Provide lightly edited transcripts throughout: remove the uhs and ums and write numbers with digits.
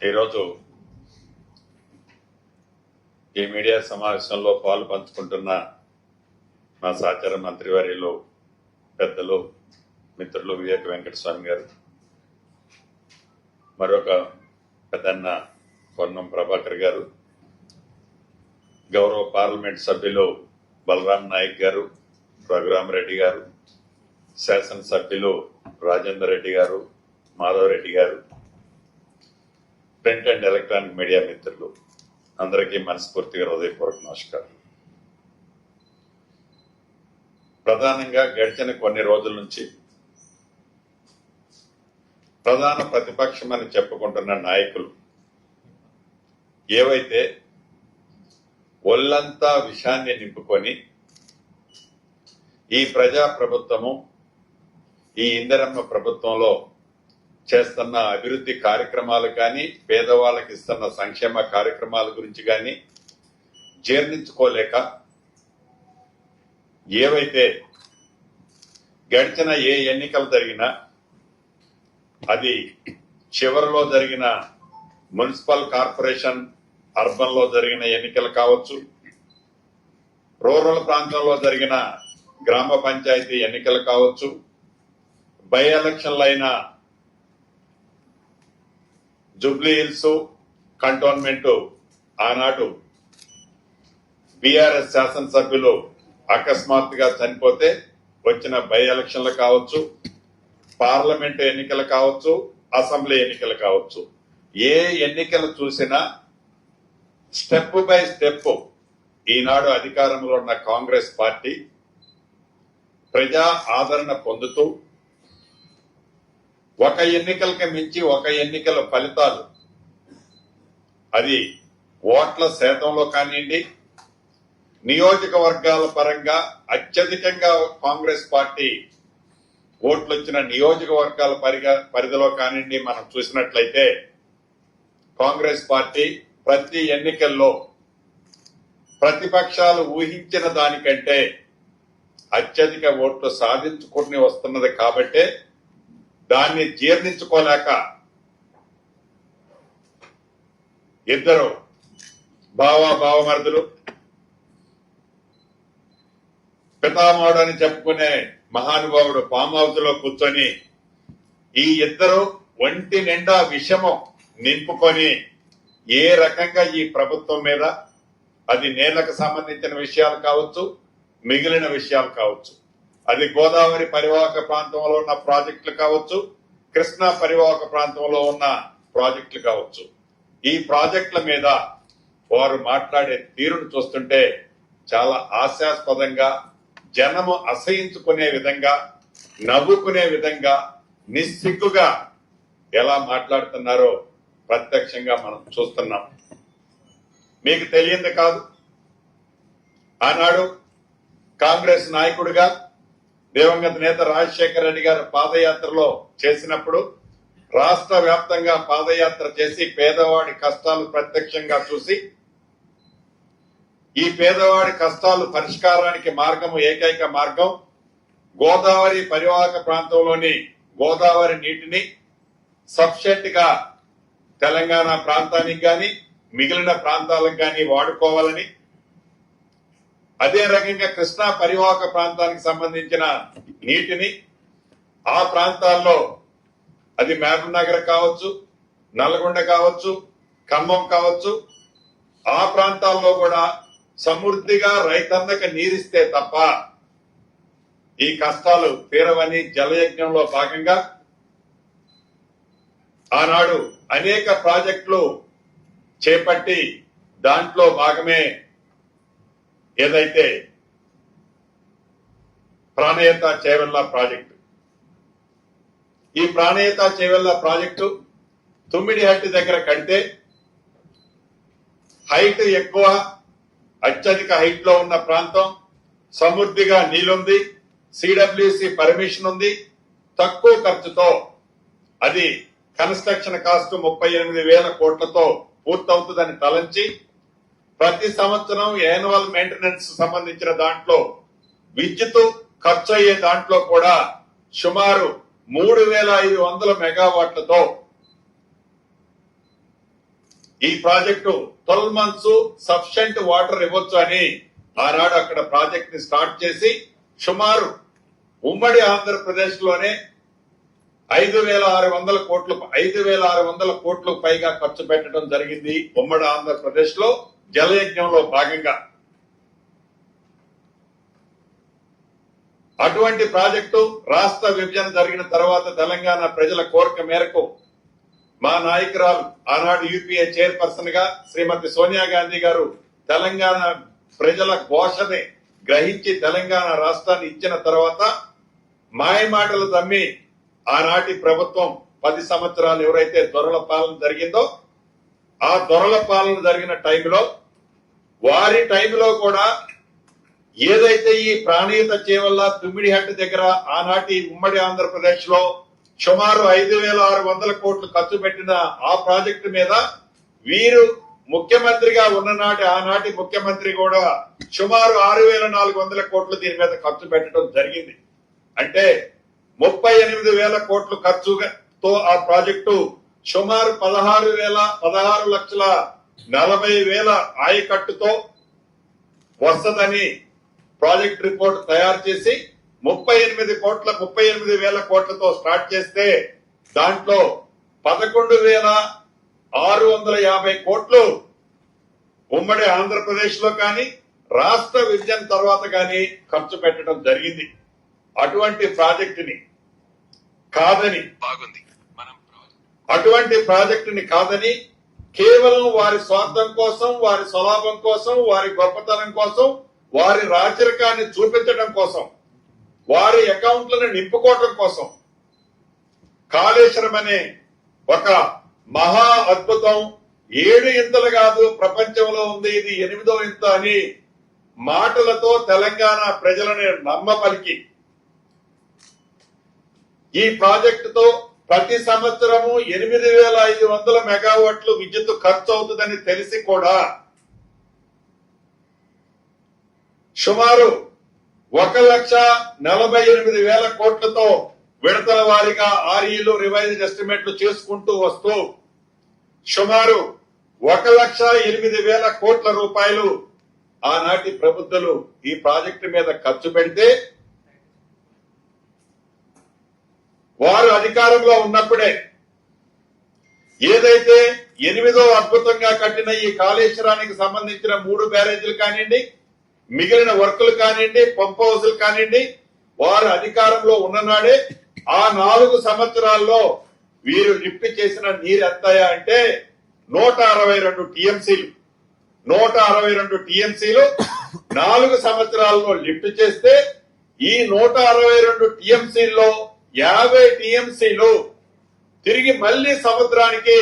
ఈరోజు ఈ మీడియా సమావేశంలో పాలు పంచుకుంటున్న మా సహచార మంత్రివర్యులు పెద్దలు మిత్రులు వివేక వెంకటస్వామి గారు, మరొక పెద్దన్న పొన్నం ప్రభాకర్ గారు, గౌరవ పార్లమెంట్ సభ్యులు బలరాం నాయక్ గారు, రఘురామరెడ్డి గారు, శాసనసభ్యులు రాజేందర్ రెడ్డి గారు, మాధవ్ రెడ్డి గారు, ప్రింట్ అండ్ ఎలక్ట్రానిక్ మీడియా మిత్రులు అందరికీ మనస్ఫూర్తిగా హృదయపూర్వక నమస్కారం. ప్రధానంగా గడిచిన కొన్ని రోజుల నుంచి ప్రధాన ప్రతిపక్షమని చెప్పుకుంటున్న నాయకులు ఏవైతే ఒళ్ళంతా విషాన్ని నింపుకొని ఈ ప్రజా ప్రభుత్వము, ఈ ఇందిరమ్మ ప్రభుత్వంలో చేస్తున్న అభివృద్ధి కార్యక్రమాలు కానీ, పేదవాళ్ళకి ఇస్తున్న సంక్షేమ కార్యక్రమాల గురించి కానీ జీర్ణించుకోలేక ఏవైతే గడిచిన ఏ ఎన్నికలు జరిగినా, అది చివరిలో జరిగిన మున్సిపల్ కార్పొరేషన్ అర్బన్ లో జరిగిన ఎన్నికలు కావచ్చు, రూరల్ ప్రాంతంలో జరిగిన గ్రామ పంచాయతీ ఎన్నికలు కావచ్చు, బై ఎలక్షన్లు అయిన జూబ్లీ హిల్స్ కంటోన్మెంట్ ఆనాడు బీఆర్ఎస్ శాసనసభ్యులు అకస్మాత్తుగా చనిపోతే వచ్చిన బై ఎలక్షన్లు కావచ్చు, పార్లమెంట్ ఎన్నికలు కావచ్చు, అసెంబ్లీ ఎన్నికలు కావచ్చు, ఏ ఎన్నికలు చూసినా స్టెప్ బై స్టెప్ ఈనాడు అధికారంలో ఉన్న కాంగ్రెస్ పార్టీ ప్రజా ఆదరణ పొందుతూ ఒక ఎన్నికలకి మించి ఒక ఎన్నికల ఫలితాలు, అది ఓట్ల శాతంలో కానివ్వండి, నియోజకవర్గాల పరంగా అత్యధికంగా కాంగ్రెస్ పార్టీ ఓట్లు వచ్చిన నియోజకవర్గాల పరిధిలో కానివ్వండి, మనం చూసినట్లయితే కాంగ్రెస్ పార్టీ ప్రతి ఎన్నికల్లో ప్రతిపక్షాలు ఊహించిన దానికంటే అత్యధిక ఓట్లు సాధించుకుని వస్తున్నది. కాబట్టే దాన్ని జీర్ణించుకోలేక ఇద్దరు భావమరుదులు, పితామహుడు అని చెప్పుకునే మహానుభావుడు ఫామ్ హౌస్ లో కూర్చొని ఈ ఇద్దరు ఒంటి నిండా విషమం నింపుకొని ఏ రకంగా ఈ ప్రభుత్వం మీద, అది నీళ్లకు సంబంధించిన విషయాలు కావచ్చు, మిగిలిన విషయాలు కావచ్చు, అది గోదావరి పరివాహక ప్రాంతంలో ఉన్న ప్రాజెక్టులు కావచ్చు, కృష్ణా పరివాహక ప్రాంతంలో ఉన్న ప్రాజెక్టులు కావచ్చు, ఈ ప్రాజెక్టుల మీద వారు మాట్లాడే తీరును చూస్తుంటే చాలా హాస్యాస్పదంగా, జనము అసహించుకునే విధంగా, నవ్వుకునే విధంగా, నిస్సిగ్గుగా ఎలా మాట్లాడుతున్నారో ప్రత్యక్షంగా మనం చూస్తున్నాం. మీకు తెలియంది కాదు, ఆనాడు కాంగ్రెస్ నాయకుడిగా దివంగత నేత రాజశేఖర రెడ్డి గారు పాదయాత్రలో చేసినప్పుడు రాష్ట్ర వ్యాప్తంగా పాదయాత్ర చేసి పేదవాడి కష్టాలు ప్రత్యక్షంగా చూసి, ఈ పేదవాడి కష్టాలు పరిష్కారానికి మార్గము, ఏకైక మార్గం గోదావరి పరివాహక ప్రాంతంలోని గోదావరి నీటిని సఫిషియెంట్ గా తెలంగాణ ప్రాంతానికి గాని మిగిలిన ప్రాంతాలకు గాని వాడుకోవాలని, అదే రకంగా కృష్ణా పరివాహక ప్రాంతానికి సంబంధించిన నీటిని ఆ ప్రాంతాల్లో, అది మహబూబ్ నగర్ కావచ్చు, నల్గొండ కావచ్చు, ఖమ్మం కావచ్చు, ఆ ప్రాంతాల్లో కూడా సమృద్ధిగా రైతన్నకు నీరిస్తే తప్ప ఈ కష్టాలు తీరవని జలయజ్ఞంలో భాగంగా ఆనాడు అనేక ప్రాజెక్టులు చేపట్టి దాంట్లో భాగమే ఏదైతే ప్రాణహిత చేవెళ్ల ప్రాజెక్టు. ఈ ప్రాణహిత చేవెళ్ల ప్రాజెక్టు తుమ్మిడిహట్టి దగ్గర కడితే హైట్ ఎక్కువ, అత్యధిక హైట్ లో ఉన్న ప్రాంతం, సమృద్ధిగా నీళ్లుంది, సిడబ్ల్యూసి పర్మిషన్ ఉంది, తక్కువ ఖర్చుతో అది కన్స్ట్రక్షన్ కాస్ట్ 38,000 కోట్లతో పూర్తవుతుందని తలంచి ప్రతి సంవత్సరం యాన్యువల్ మెయింటెనెన్స్ సంబంధించిన దాంట్లో విద్యుత్ ఖర్చు అయ్యే దాంట్లో కూడా సుమారు 3,500 మెగావాట్లతో ఈ ప్రాజెక్టు 12 months సఫిషియెంట్ వాటర్ ఇవ్వచ్చు అని ఆనాడు అక్కడ ప్రాజెక్ట్ ని స్టార్ట్ చేసి సుమారు ఉమ్మడి ఆంధ్రప్రదేశ్ లోనే 5,600 కోట్లు పైగా ఖర్చు పెట్టడం జరిగింది. ఉమ్మడి ఆంధ్రప్రదేశ్ లో జలయజ్ఞంలో భాగంగా అటువంటి ప్రాజెక్టు రాష్ట్ర విభజన జరిగిన తర్వాత తెలంగాణ ప్రజల కోరిక మేరకు మా నాయకురాలు ఆనాడు యూపీఏ చైర్పర్సన్ గా శ్రీమతి సోనియా గాంధీ గారు తెలంగాణ ప్రజల ఘోషని గ్రహించి తెలంగాణ రాష్ట్రాన్ని ఇచ్చిన తర్వాత మాయమాటలు తమ్మి ఆనాటి ప్రభుత్వం 10 సంవత్సరాలు ఎవరైతే దొరల పాలన జరిగిందో ఆ దొరల పాలన జరిగిన టైంలో వారి టైంలో కూడా ఏదైతే ఈ ప్రాణీయత చేవల్ల తుమ్మిడిహట్టు దగ్గర ఆనాటి ఉమ్మడి ఆంధ్రప్రదేశ్ లో సుమారు 5,600 కోట్లు ఖర్చు పెట్టిన ఆ ప్రాజెక్టు మీద వీరు ముఖ్యమంత్రిగా ఉన్ననాటి ఆనాటి ముఖ్యమంత్రి కూడా సుమారు 6,400 కోట్లు దీని మీద ఖర్చు పెట్టడం జరిగింది. అంటే 38,000 కోట్లు ఖర్చుతో ఆ ప్రాజెక్టు సుమారు 16,40,000 ఆయకట్టుతో వస్తదని ప్రాజెక్ట్ రిపోర్ట్ తయారు చేసి 38,000 కోట్లతో స్టార్ట్ చేస్తే దాంట్లో 11,650 కోట్లు ఉమ్మడి ఆంధ్రప్రదేశ్ లో కానీ రాష్ట్ర విభజన తర్వాత కానీ ఖర్చు పెట్టడం జరిగింది. అటువంటి ప్రాజెక్టుని కాదని కేవలం వారి స్వార్థం కోసం, వారి స్వలాభం కోసం, వారి గొప్పతనం కోసం, వారి రాచరికాన్ని చూపించడం కోసం, వారి అకౌంట్లను నింపుకోవడం కోసం కాళేశ్వరం అనే ఒక మహా అద్భుతం 7 ఇంతలు కాదు ప్రపంచంలో ఉంది, ఇది 8వ ఇంత అని మాటలతో తెలంగాణ ప్రజలని నమ్మపలికి ఈ ప్రాజెక్టుతో ప్రతి సంవత్సరము 8,500 మెగావాట్లు విద్యుత్ ఖర్చు అవుతుందని తెలిసి కూడా సుమారు 1,48,000 కోట్లతో విడతల వారీగా ఆర్ఈలు రివైజ్డ్ ఎస్టిమేట్లు చేసుకుంటూ వస్తూ సుమారు 1,08,000 కోట్ల రూపాయలు ఆనాటి ప్రభుత్వాలు ఈ ప్రాజెక్టు మీద ఖర్చు పెడితే వారు అధికారంలో ఉన్నప్పుడే ఏదైతే 8వ అద్భుతంగా కట్టిన ఈ కాళేశ్వరానికి సంబంధించిన 3 బ్యారేజీలు కానివ్వండి, మిగిలిన వర్కులు కానివ్వండి, పంప్ హౌస్లు కానివ్వండి, వారు అధికారంలో ఉన్ననాడే ఆ 4 సంవత్సరాల్లో వీరు లిఫ్ట్ చేసిన నీరు ఎంతయా అంటే 162 టీఎంసీలు. 162 టీఎంసీలు 4 సంవత్సరాల్లో లిఫ్ట్ చేస్తే ఈ 162 టీఎంసీల్లో 50 టీఎంసీలు తిరిగి మళ్లీ సముద్రానికి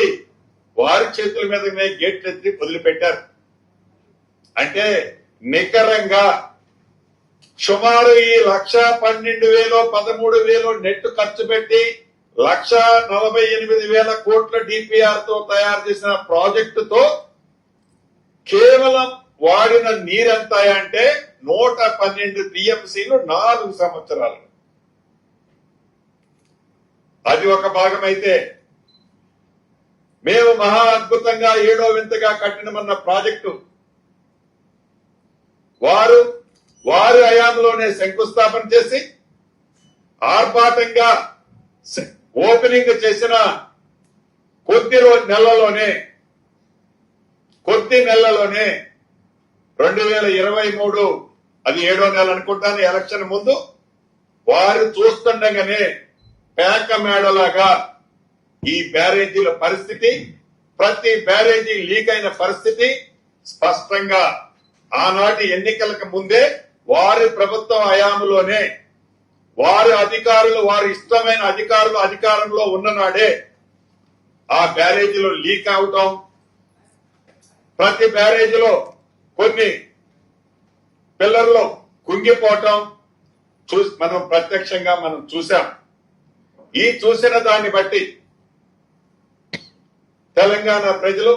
వారి చేతుల మీదనే గేట్లు ఎత్తి వదిలిపెట్టారు. అంటే నికరంగా సుమారు ఈ 1,12,000 13,000 నెట్ ఖర్చు పెట్టి 1,48,000 కోట్ల డిపిఆర్ తో తయారు చేసిన ప్రాజెక్టుతో కేవలం వాడిన నీరెంత అంటే 112 టీఎంసీలు 4 సంవత్సరాలు. అది ఒక భాగం అయితే మేము మహా అద్భుతంగా 7వ వింతగా కట్టినమన్న ప్రాజెక్టు వారి హయాంలోనే శంకుస్థాపన చేసి ఆర్భాటంగా ఓపెనింగ్ చేసిన కొద్ది నెలలోనే 2023 అది 7వ నెల అనుకుంటాను, ఎలక్షన్ ముందు వారు చూస్తుండగానే పేక మేడలాగా ఈ బ్యారేజీల పరిస్థితి, ప్రతి బ్యారేజీ లీక్ అయిన పరిస్థితి స్పష్టంగా ఆనాటి ఎన్నికలకు ముందే వారి ప్రభుత్వం హయాంలోనే వారి అధికారులు, వారి ఇష్టమైన అధికారులు అధికారంలో ఉన్ననాడే ఆ బ్యారేజీలో లీక్ అవటం, ప్రతి బ్యారేజీలో కొన్ని పిల్లర్లు కుంగిపోవటం మనం ప్రత్యక్షంగా చూశాం. ఈ చూసిన దాన్ని బట్టి తెలంగాణ ప్రజలు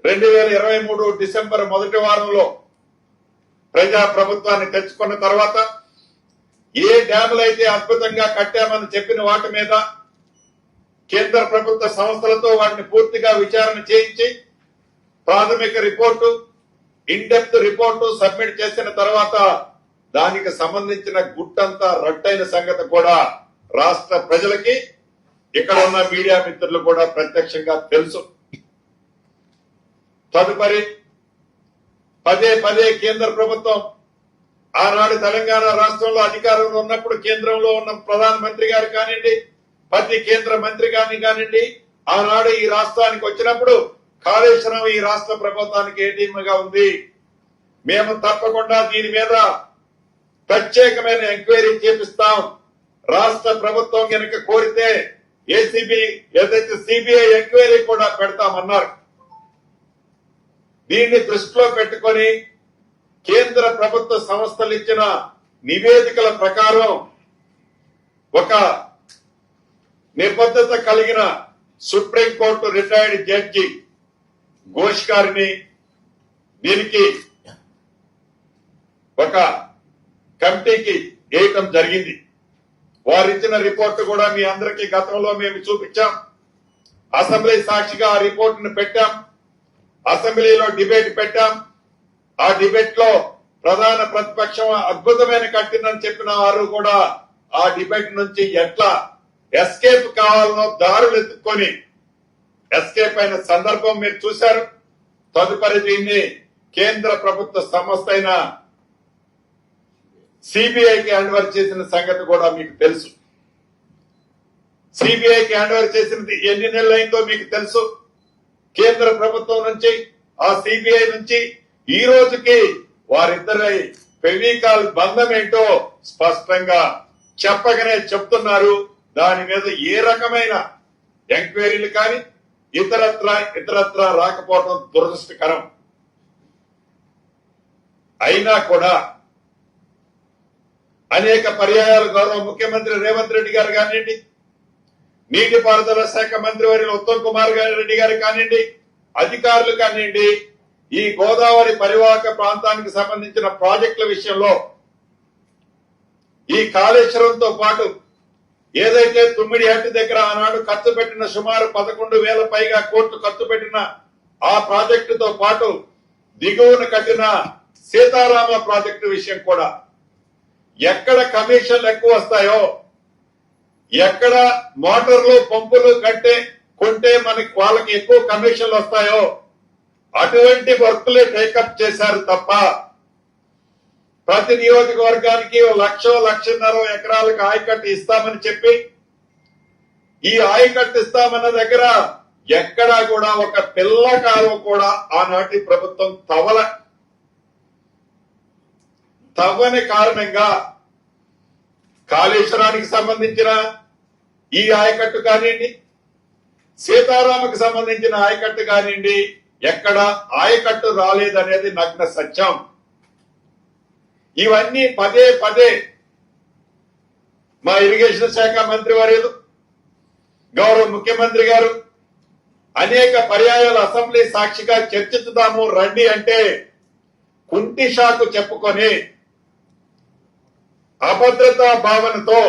2023 డిసెంబర్ మొదటి వారంలో ప్రజా ప్రభుత్వాన్ని తెచ్చుకున్న తర్వాత ఏ డ్యాములైతే అద్భుతంగా కట్టామని చెప్పిన వాటి మీద కేంద్ర ప్రభుత్వ సంస్థలతో వాటిని పూర్తిగా విచారణ చేయించి ప్రాథమిక report, in depth report submit చేసిన తర్వాత దానికి సంబంధించిన గుట్టంతా రట్టైన సంగతి కూడా రాష్ట్ర ప్రజలకి, ఇక్కడ ఉన్న మీడియా మిత్రులు కూడా ప్రత్యక్షంగా తెలుసు. తదుపరి పదే పదే కేంద్ర ప్రభుత్వం ఆనాడు తెలంగాణ రాష్ట్రంలో అధికారంలో ఉన్నప్పుడు కేంద్రంలో ఉన్న ప్రధానమంత్రి గారు కానివ్వండి, ప్రతి కేంద్ర మంత్రి కానివ్వండి, ఆనాడు ఈ రాష్ట్రానికి వచ్చినప్పుడు కాళేశ్వరం ఈ రాష్ట్ర ప్రభుత్వానికి ఏటీఎంగా ఉంది, మేము తప్పకుండా దీని మీద ప్రత్యేకమైన ఎంక్వైరీ చేపిస్తాం, రాష్ట్ర ప్రభుత్వం కనుక కోరితే ఏసీబీ ఏదైతే సిబిఐ ఎంక్వైరీ కూడా పెడతామన్నారు. దీన్ని దృష్టిలో పెట్టుకొని కేంద్ర ప్రభుత్వ సంస్థలు ఇచ్చిన నివేదికల ప్రకారం ఒక నిబద్ధత కలిగిన సుప్రీంకోర్టు రిటైర్డ్ జడ్జి ఘోష్ గారిని దీనికి ఒక కమిటీకి వేయటం జరిగింది. వారిచ్చిన రిపోర్టు కూడా మీ అందరికీ గతంలో మేము చూపించాం. అసెంబ్లీ సాక్షిగా ఆ రిపోర్టును పెట్టాం, అసెంబ్లీలో డిబేట్ పెట్టాం. ఆ డిబేట్ లో ప్రధాన ప్రతిపక్షం అద్భుతమైన కట్టిందని చెప్పిన వారు కూడా ఆ డిబేట్ నుంచి ఎట్లా ఎస్కేప్ కావాలనో దారులు ఎత్తుక్కొని ఎస్కేప్ అయిన సందర్భం మీరు చూశారు. తదుపరి దీన్ని కేంద్ర ప్రభుత్వ సంస్థ అయిన సిబిఐకి హ్యాండ్ ఓవర్ చేసిన సంగతి కూడా మీకు తెలుసు. సిబిఐకి హ్యాండ్ ఓవర్ చేసినది ఎన్ని నెలలైందో మీకు తెలుసు. కేంద్ర ప్రభుత్వం నుంచి ఆ సిబిఐ నుంచి ఈ రోజుకి వారిద్దరి ఫెవికాల్ బంధం ఏంటో స్పష్టంగా చెప్పగానే చెప్తున్నారు. దాని మీద ఏ రకమైన ఎంక్వైరీలు కానీ ఇతరత్రా రాకపోవడం దురదృష్టకరం. అయినా కూడా అనేక పర్యాయాలు గౌరవ ముఖ్యమంత్రి రేవంత్ రెడ్డి గారు కానివ్వండి, నీటిపారుదల శాఖ మంత్రి వర్యులు ఉత్తమ్ కుమార్ రెడ్డి గారు కానివ్వండి, అధికారులు కానివ్వండి, ఈ గోదావరి పరివాహక ప్రాంతానికి సంబంధించిన ప్రాజెక్టుల విషయంలో ఈ కాళేశ్వరంతో పాటు ఏదైతే తుమ్మిడి హట్టు దగ్గర ఆనాడు ఖర్చు పెట్టిన సుమారు 11,000 పైగా కోట్లు ఖర్చు పెట్టిన ఆ ప్రాజెక్టుతో పాటు దిగువన కట్టిన సీతారామ ప్రాజెక్టు విషయం కూడా ఎక్కడ కమిషన్లు ఎక్కువ వస్తాయో, ఎక్కడ మోటార్లు పంపులు కొంటే మనకి వాళ్ళకి ఎక్కువ కమిషన్లు వస్తాయో అటువంటి వర్కులే టేకప్ చేశారు తప్ప ప్రతి నియోజకవర్గానికి 1,00,000-1,50,000 ఎకరాలకు ఆయకట్టు ఇస్తామని చెప్పి ఈ ఆయకట్టు ఇస్తామన్న దగ్గర ఎక్కడా కూడా ఒక పిల్ల కాలువ కూడా ఆనాటి ప్రభుత్వం తవ్వని కారణంగా కాళేశ్వరానికి సంబంధించిన ఈ ఆయకట్టు కానివ్వండి, సీతారామకు సంబంధించిన ఆయకట్టు కానివ్వండి, ఎక్కడ ఆయకట్టు రాలేదనేది నగ్న సత్యం. ఇవన్నీ పదే పదే మా ఇరిగేషన్ శాఖ మంత్రి వర్యులు గౌరవ ముఖ్యమంత్రి గారు అనేక పర్యాయాలు అసెంబ్లీ సాక్షిగా చర్చిద్దాము రండి అంటే కుంటి షాకు చెప్పుకొని అభద్రతా భావనతో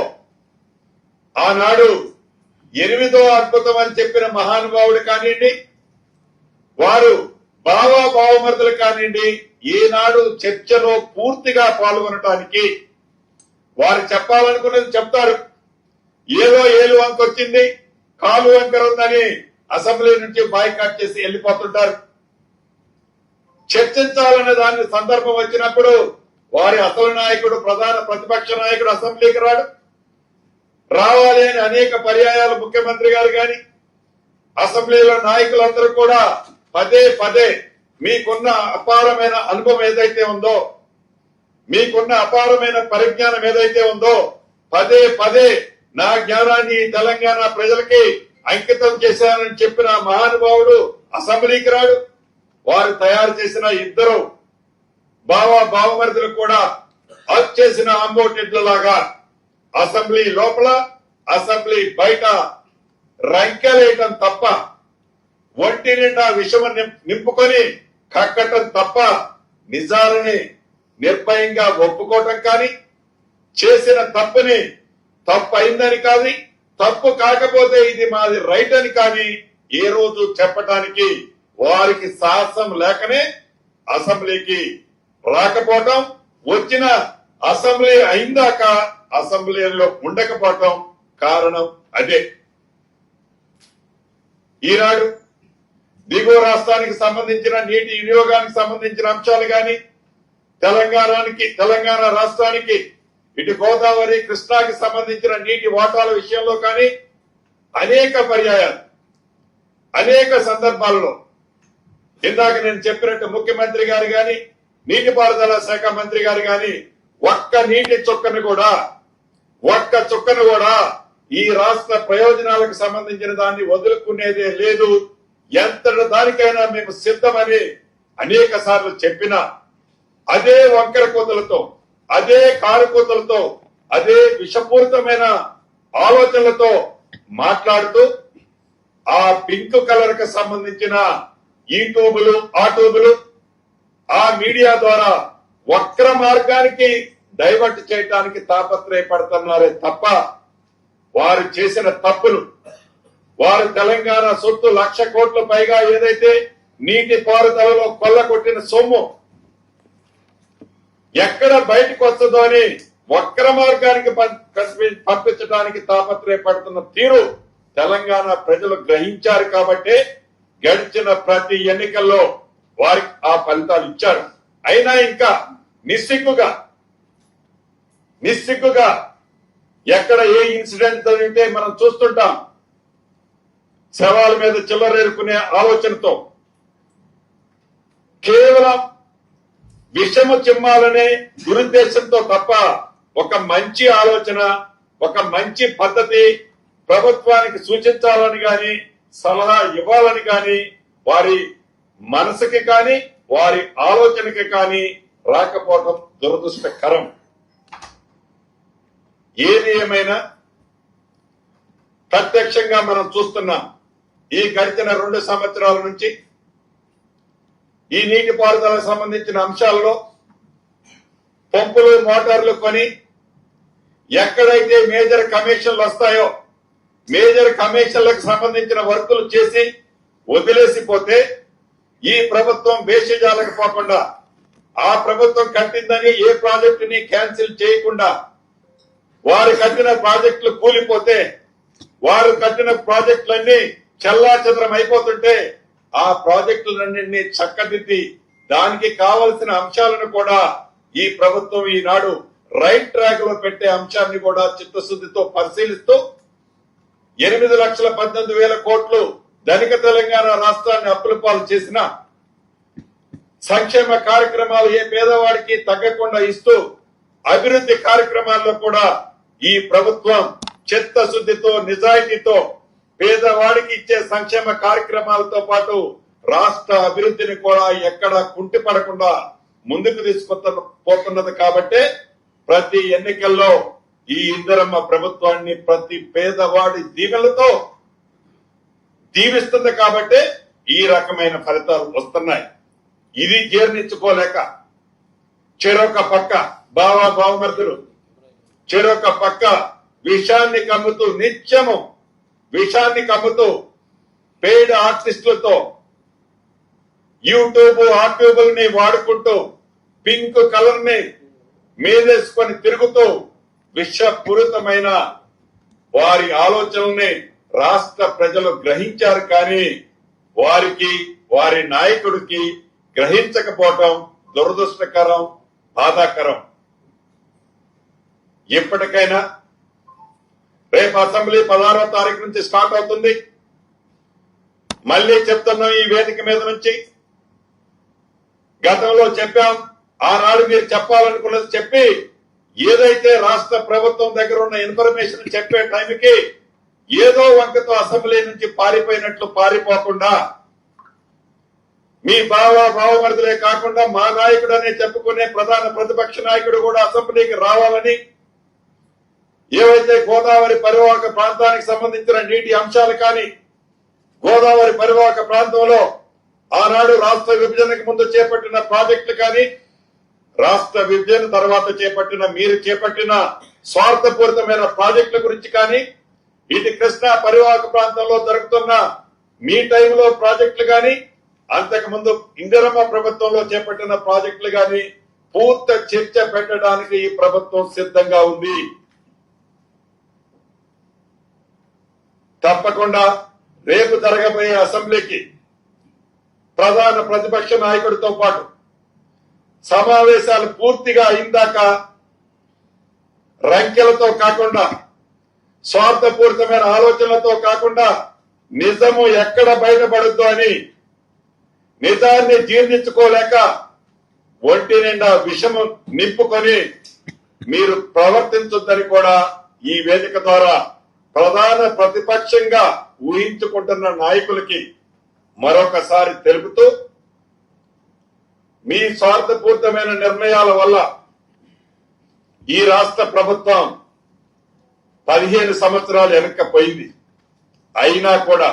ఆనాడు 8వ అద్భుతం అని చెప్పిన మహానుభావుడు కానివ్వండి, వారు బావమరుదులు కానివ్వండి, ఈనాడు చర్చలో పూర్తిగా పాల్గొనటానికి వారు చెప్పాలనుకున్నది చెప్తారు. ఏదో ఏలు వంక వచ్చింది, కాలు వంకర ఉందని అసెంబ్లీ నుంచి బాయ్కాట్ చేసి వెళ్లిపోతుంటారు. చర్చించాలనే దాని సందర్భం వచ్చినప్పుడు వారి అసలు నాయకుడు ప్రధాన ప్రతిపక్ష నాయకుడు అసెంబ్లీకి రావాలి అని అనేక పర్యాయాలు ముఖ్యమంత్రి గారు గాని అసెంబ్లీలో నాయకులందరూ కూడా పదే పదే మీకున్న అపారమైన అనుభవం ఏదైతే ఉందో, మీకున్న అపారమైన పరిజ్ఞానం ఏదైతే ఉందో పదే పదే నా జ్ఞానాన్ని తెలంగాణ ప్రజలకి అంకితం చేశానని చెప్పిన మహానుభావుడు అసెంబ్లీకి రాడు. వారు తయారు చేసిన ఇద్దరు బావమరుదులు కూడా అప్ చేసిన అంబోటెడ్లలాగా అసెంబ్లీ లోపల అసెంబ్లీ బయట రంకెలేయటం తప్ప, ఒంటి నిండా విషమ నింపుకొని కక్కటం తప్ప నిజాలని నిర్భయంగా ఒప్పుకోవటం కానీ, చేసిన తప్పుని తప్పైందని కాదు తప్పు కాకపోతే ఇది మాది రైట్ అని కానీ ఏ రోజు చెప్పడానికి వారికి సాహసం లేకనే అసెంబ్లీకి రాకపోవటం, వచ్చిన అసెంబ్లీ అయిందాక అసెంబ్లీలో ఉండకపోవటం కారణం అదే. ఈనాడు దిగువ రాష్ట్రానికి సంబంధించిన నీటి వినియోగానికి సంబంధించిన అంశాలు గాని, తెలంగాణ రాష్ట్రానికి ఇటు గోదావరి కృష్ణాకి సంబంధించిన నీటి వాటాల విషయంలో కానీ అనేక పర్యాయాలు అనేక సందర్భాల్లో ఇందాక నేను చెప్పినట్టు ముఖ్యమంత్రి గారు గాని, నీటిపారుదల శాఖ మంత్రి గారు గాని ఒక్క చుక్కను కూడా ఈ రాష్ట్ర ప్రయోజనాలకు సంబంధించిన దాన్ని వదులుకునేదే లేదు, ఎంతటి దానికైనా మేము సిద్ధమని అనేక సార్లు చెప్పినా అదే వంకర కూతలతో, అదే కారుకూతలతో, అదే విషపూరితమైన ఆలోచనలతో మాట్లాడుతూ ఆ పింక్ కలర్ కు సంబంధించిన ఈ ట్యూబులు ఆ ట్యూబులు ఆ మీడియా ద్వారా వక్ర మార్గానికి డైవర్ట్ చేయడానికి తాపత్రయపడుతున్నారే తప్ప వారు చేసిన తప్పులు, వారు తెలంగాణ సొత్తు 1,00,000 కోట్ల పైగా ఏదైతే నీటి పారుదలలో కొల్లగొట్టిన సొమ్ము ఎక్కడ బయటకు వస్తుందో అని వక్ర మార్గానికి పంపించడానికి తాపత్రయపడుతున్న తీరు తెలంగాణ ప్రజలు గ్రహించారు కాబట్టి గడిచిన ప్రతి ఎన్నికల్లో వారికి ఆ ఫలితాలు ఇచ్చారు. అయినా ఇంకా నిస్సిగ్గుగా ఎక్కడ ఏ ఇన్సిడెంట్ జరిగితే మనం చూస్తుంటాం, శవాల మీద చిల్లరేరుకునే ఆలోచనతో కేవలం విషము చిమ్మాలనే దురుద్దేశంతో తప్ప ఒక మంచి ఆలోచన, ఒక మంచి పద్ధతి ప్రభుత్వానికి సూచించాలని గాని, సలహా ఇవ్వాలని గాని వారి మనసుకి కానీ వారి ఆలోచనకి కానీ రాకపోవడం దురదృష్టకరం. ఏది ఏమైనా ప్రత్యక్షంగా మనం చూస్తున్నాం, ఈ గడిచిన 2 సంవత్సరాల నుంచి ఈ నీటిపారుదలకు సంబంధించిన అంశాల్లో పంపులు మోటార్లు కొని ఎక్కడైతే మేజర్ కమిషన్లు వస్తాయో మేజర్ కమిషన్లకు సంబంధించిన వర్కులు చేసి వదిలేసిపోతే ఈ ప్రభుత్వం బేషజాలకు పోకుండా, ఆ ప్రభుత్వం కట్టిందని ఏ ప్రాజెక్టుని క్యాన్సిల్ చేయకుండా, వారు కట్టిన ప్రాజెక్టులు కూలిపోతే, వారు కట్టిన ప్రాజెక్టులన్నీ చెల్లాచెదరం అయిపోతుంటే ఆ ప్రాజెక్టులన్నింటినీ చక్కదిద్ది దానికి కావలసిన అంశాలను కూడా ఈ ప్రభుత్వం ఈనాడు రైట్ ట్రాక్ లో పెట్టే అంశాన్ని కూడా చిత్తశుద్ధితో పరిశీలిస్తూ 8,18,000 కోట్లు ధనిక తెలంగాణ రాష్ట్రాన్ని అప్పుల పాలు చేసిన సంక్షేమ కార్యక్రమాలు ఏ పేదవాడికి తగ్గకుండా ఇస్తూ అభివృద్ధి కార్యక్రమాల్లో కూడా ఈ ప్రభుత్వం చిత్తశుద్ధితో నిజాయితీతో పేదవాడికి ఇచ్చే సంక్షేమ కార్యక్రమాలతో పాటు రాష్ట్ర అభివృద్ధిని కూడా ఎక్కడా కుంటిపడకుండా ముందుకు తీసుకుపోతున్నది. కాబట్టి ప్రతి ఎన్నికల్లో ఈ ఇందిరమ్మ ప్రభుత్వాన్ని ప్రతి పేదవాడి దీవెనలతో దీవిస్తుంది. కాబట్టి ఈ రకమైన ఫలితాలు వస్తున్నాయి. ఇది జీర్ణించుకోలేక చెరొక పక్క బావమర్దులు, చెరొక పక్క విషాన్ని కమ్ముతూ నిత్యము విషాన్ని కమ్ముతూ పెయిడ్ ఆర్టిస్టులతో యూట్యూబ్ ఆర్ట్యూబుల్ని వాడుకుంటూ పింక్ కలర్ ని మీదేసుకొని తిరుగుతూ విషపూరితమైన వారి ఆలోచనల్ని రాష్ట్ర ప్రజలు గ్రహించారు. కానీ వారికి వారి నాయకుడికి గ్రహించకపోవటం దురదృష్టకరం, బాధాకరం. ఇప్పటికైనా రేపు అసెంబ్లీ 16వ తారీఖు నుంచి స్టార్ట్ అవుతుంది. మళ్లీ చెప్తున్నాం ఈ వేదిక మీద నుంచి, గతంలో చెప్పాం, ఆనాడు మీరు చెప్పాలనుకున్నది చెప్పి ఏదైతే రాష్ట్ర ప్రభుత్వం దగ్గర ఉన్న ఇన్ఫర్మేషన్ చెప్పే టైంకి ఏదో వంకతో అసెంబ్లీ నుంచి పారిపోయినట్లు పారిపోకుండా మీ బావమరుదులే కాకుండా మా నాయకుడు అనే చెప్పుకునే ప్రధాన ప్రతిపక్ష నాయకుడు కూడా అసెంబ్లీకి రావాలని, ఏవైతే గోదావరి పరివాహక ప్రాంతానికి సంబంధించిన నీటి అంశాలు కానీ, గోదావరి పరివాహక ప్రాంతంలో ఆనాడు రాష్ట్ర విభజనకు ముందు చేపట్టిన ప్రాజెక్టులు కానీ, రాష్ట్ర విభజన తర్వాత మీరు చేపట్టిన స్వార్థపూరితమైన ప్రాజెక్టుల గురించి కానీ, ఇటు కృష్ణా పరివాహక ప్రాంతంలో జరుగుతున్న మీ టైంలో ప్రాజెక్టులు గాని, అంతకు ముందు ఇందిరమ్మ ప్రభుత్వంలో చేపట్టిన ప్రాజెక్టులు గాని పూర్తి చర్చ పెట్టడానికి ఈ ప్రభుత్వం సిద్ధంగా ఉంది. తప్పకుండా రేపు జరగబోయే అసెంబ్లీకి ప్రధాన ప్రతిపక్ష నాయకుడితో పాటు సమావేశాలు పూర్తిగా అయిందాక రంకెలతో కాకుండా, స్వార్థపూరితమైన ఆలోచనలతో కాకుండా నిజము ఎక్కడ బయటపడుద్దో అని నిజాన్ని జీర్ణించుకోలేక ఒంటి నిండా విషము నింపుకొని మీరు ప్రవర్తించొద్దని కూడా ఈ వేదిక ద్వారా ప్రధాన ప్రతిపక్షంగా ఊహించుకుంటున్న నాయకులకి మరొకసారి తెలుపుతూ, మీ స్వార్థపూరితమైన నిర్ణయాల వల్ల ఈ రాష్ట్ర ప్రభుత్వం 15 సంవత్సరాలు వెనక్కపోయింది. అయినా కూడా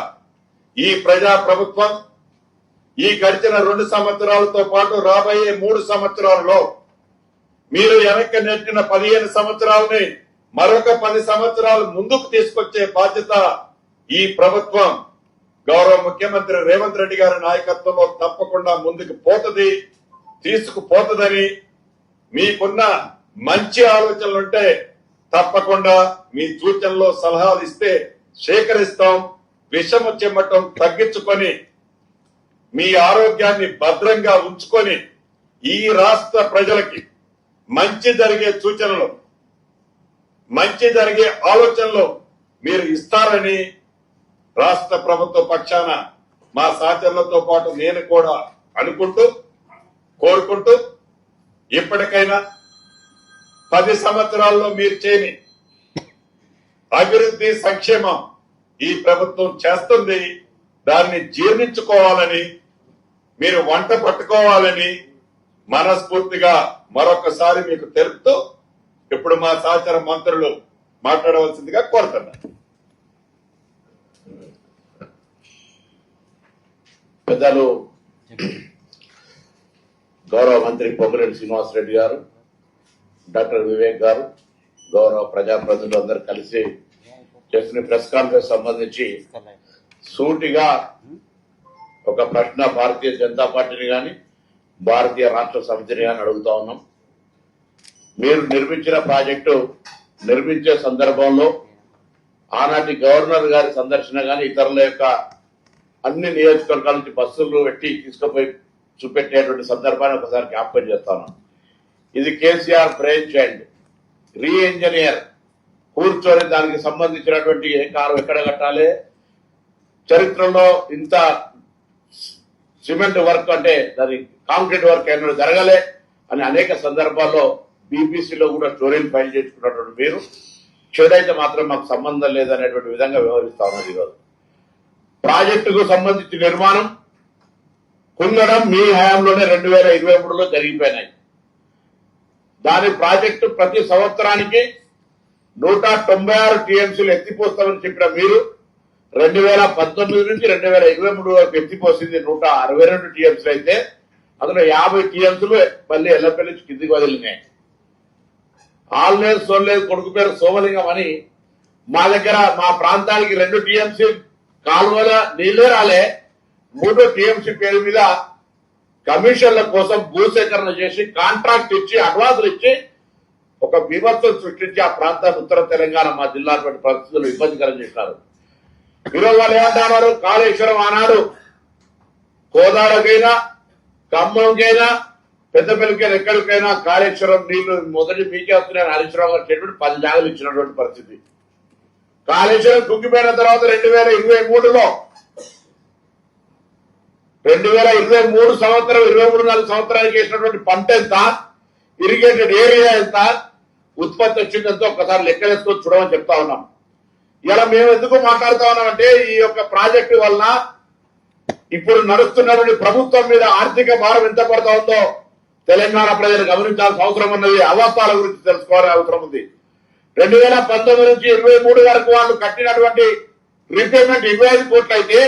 ఈ ప్రజా ప్రభుత్వం ఈ గడిచిన 2 సంవత్సరాలతో పాటు రాబోయే 3 సంవత్సరాలలో మీరు వెనక్కి నెట్టిన 15 సంవత్సరాలని మరొక 10 సంవత్సరాలు ముందుకు తీసుకొచ్చే బాధ్యత ఈ ప్రభుత్వం గౌరవ ముఖ్యమంత్రి రేవంత్ రెడ్డి గారి నాయకత్వంలో తప్పకుండా ముందుకు పోతుంది, తీసుకుపోతుందని మీకున్న మంచి ఆలోచనలుంటే తప్పకుండా మీ సూచనలో సలహాలు ఇస్తే సేకరిస్తాం. విషము చెమ్మటం తగ్గించుకొని మీ ఆరోగ్యాన్ని భద్రంగా ఉంచుకొని ఈ రాష్ట్ర ప్రజలకి మంచి జరిగే సూచనలు, మంచి జరిగే ఆలోచనలు మీరు ఇస్తారని రాష్ట్ర ప్రభుత్వ పక్షాన మా సహచరులతో పాటు నేను కూడా అనుకుంటూ, కోరుకుంటూ, ఇప్పటికైనా 10 సంవత్సరాల్లో మీరు చేయని అభివృద్ధి సంక్షేమం ఈ ప్రభుత్వం చేస్తుంది, దాన్ని జీర్ణించుకోవాలని, మీరు వంట పట్టుకోవాలని మనస్ఫూర్తిగా మరొకసారి మీకు తెలుపుతూ ఇప్పుడు మా సహచర మంత్రులు మాట్లాడవలసిందిగా కోరుతున్నారు. పెద్దలు గౌరవ మంత్రి పొంగులేటి శ్రీనివాసరెడ్డి గారు, డాక్టర్ వివేక్ గారు, గౌరవ ప్రజాప్రతినిధులు అందరూ కలిసి చేసిన ప్రెస్ కాన్ఫరెన్స్ సంబంధించి సూటిగా ఒక ప్రశ్న భారతీయ జనతా పార్టీని గాని భారతీయ రాష్ట్ర సమితిని గాని అడుగుతా ఉన్నాం. మీరు నిర్మించిన ప్రాజెక్టు నిర్మించే సందర్భంలో ఆనాటి గవర్నర్ గారి సందర్శన గాని ఇతరుల యొక్క అన్ని నియోజకవర్గాల నుంచి బస్సులు పెట్టి తీసుకుపోయి చూపెట్టేటువంటి సందర్భాన్ని ఒకసారి జ్ఞాపకం చేస్తాను. ఇది కేసీఆర్ బ్రెయిన్ చైల్డ్ రీ ఇంజనీర్ కూర్చొని దానికి సంబంధించినటువంటి ఏ కారు ఎక్కడ కట్టాలి, చరిత్రలో ఇంత సిమెంట్ వర్క్ అంటే దాని కాంక్రీట్ వర్క్ ఎన్నడూ జరగలే అని అనేక సందర్భాల్లో బీబీసీలో కూడా స్టోరీలు ఫైల్ చేసుకున్నటువంటి మీరు చెడైతే మాత్రం మాకు సంబంధం లేదనేటువంటి విధంగా వ్యవహరిస్తా ఉన్నారు. ఈరోజు ప్రాజెక్టుకు సంబంధించి నిర్మాణం కుంగడం మీ హయాంలోనే 2023లో జరిగిపోయినాయి. దాని ప్రాజెక్టు ప్రతి సంవత్సరానికి 196 టీఎంసీలు ఎత్తిపోస్తామని చెప్పిన మీరు 2019 నుంచి 2023 వరకు ఎత్తిపోసింది 162 టీఎంసీలు అయితే అందులో 50 టీఎంసీలు మళ్ళీ ఎల్లపల్లి నుంచి కిందికి వదిలినాయి. ఆల్లేదు సోల్లేదు కొడుకు పేరు సోమలింగం అని మా దగ్గర మా ప్రాంతానికి 2 టీఎంసీ కాలువల నీళ్లే రాలే, 3 టీఎంసీ పేరు మీద కమిషన్ల కోసం భూసేకరణ చేసి కాంట్రాక్ట్ ఇచ్చి అడ్వాన్సులు ఇచ్చి ఒక బీభత్సం సృష్టించి ఆ ప్రాంతాన్ని ఉత్తర తెలంగాణ మా జిల్లా పరిస్థితులు ఇబ్బందికరం చేశారు. ఈరోజు వాళ్ళు ఏమంటున్నారు, కాళేశ్వరం ఆనాడు కోదాడకైనా ఖమ్మంకైనా పెద్దపల్లికైనా ఎక్కడికైనా కాళేశ్వరం నీళ్లు మొదటి మీకే వస్తున్నాయని హరీశ్రావు గారు చెప్పి 10 జాగలు ఇచ్చినటువంటి పరిస్థితి. కాళేశ్వరం కుంగిపోయిన తర్వాత 2023లో 2023 సంవత్సరం 23-24 సంవత్సరానికి వేసినటువంటి పంట ఎంత, ఇరిగేటెడ్ ఏరియా ఎంత, ఉత్పత్తి వచ్చిందంతో ఒకసారి లెక్కలేస్తూ చూడమని చెప్తా ఉన్నాం. ఇలా మేము ఎందుకు మాట్లాడుతా ఉన్నామంటే ఈ యొక్క ప్రాజెక్టు వలన ఇప్పుడు నడుస్తున్నటువంటి ప్రభుత్వం మీద ఆర్థిక భారం ఎంత పడతా ఉందో తెలంగాణ ప్రజలు గమనించాల్సిన అవసరం ఉన్నది. అవస్థల గురించి తెలుసుకోవాల్సిన అవసరం ఉంది. 2019 నుంచి 23 వరకు వాళ్ళు కట్టినటువంటి రీపేమెంట్ 25 కోట్లు అయితే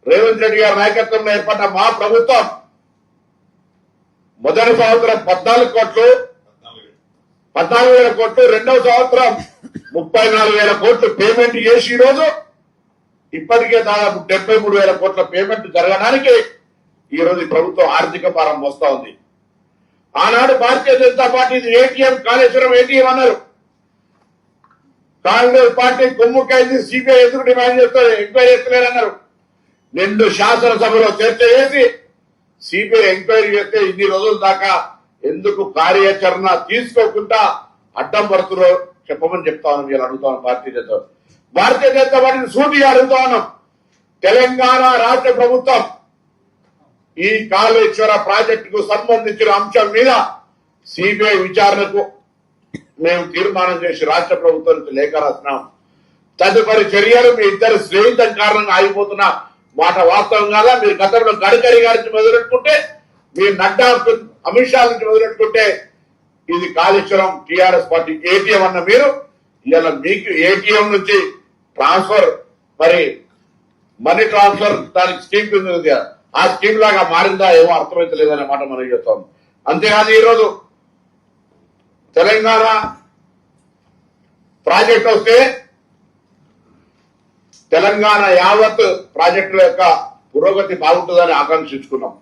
రేవంత్ రెడ్డి గారి నాయకత్వంలో ఏర్పడ్డ మా ప్రభుత్వం మొదటి సంవత్సరం 14 కోట్లు 14,000 కోట్లు, రెండవ సంవత్సరం 34,000 కోట్లు పేమెంట్ చేసి ఈ రోజు ఇప్పటికే దాదాపు 73,000 కోట్ల పేమెంట్ జరగడానికి ఈ రోజు ఈ ప్రభుత్వం ఆర్థిక భారం మోస్తా ఉంది. ఆనాడు Bharatiya Janata party ATM Kaleshwaram ATM అన్నారు. కాంగ్రెస్ పార్టీ కొమ్ముకైంది, సిబిఐ ఎందుకు డిమాండ్ చేస్తారు, ఎంక్వైరీ చేస్తలేరన్నారు. 2 శాసనసభలో చర్చ చేసి సిబిఐ ఎంక్వైరీ చేస్తే ఇన్ని రోజుల దాకా ఎందుకు కార్యాచరణ తీసుకోకుండా అడ్డం పడుతున్నారో చెప్పమని చెప్తా ఉన్నాం. వీళ్ళు అడుగుతాను భారతీయ జనతా పార్టీని సూటిగా అడుగుతా ఉన్నాం. తెలంగాణ రాష్ట్ర ప్రభుత్వం ఈ కాళేశ్వర ప్రాజెక్టుకు సంబంధించిన అంశం మీద సిబిఐ విచారణకు మేము తీర్మానం చేసి రాష్ట్ర ప్రభుత్వానికి లేఖ రాసినాం. తదుపరి చర్యలు మీ ఇద్దరు స్నేహితం కారణంగా ఆగిపోతున్న మాట వాస్తవం కాదా? మీరు గతంలో గడ్కరీ గారి నుంచి మొదలెట్టుకుంటే, మీరు నడ్డా అమిత్ షా నుంచి మొదలెట్టుకుంటే ఇది కాళేశ్వరం టీఆర్ఎస్ పార్టీ ఏటీఎం అన్న మీరు ఇలా మీకు ఏటీఎం నుంచి ట్రాన్స్ఫర్ మరి మనీ ట్రాన్స్ఫర్ దానికి స్కీమ్ ఉంది, ఆ స్కీమ్ లాగా మారిందా ఏమో అర్థమైతలేదనే మాట మనం చెప్తాం. అంతేకాదు ఈరోజు తెలంగాణ ప్రాజెక్ట్ వస్తే తెలంగాణ యావత్ ప్రాజెక్టుల యొక్క పురోగతి బాగుంటుందని ఆకాంక్షించుకున్నాం.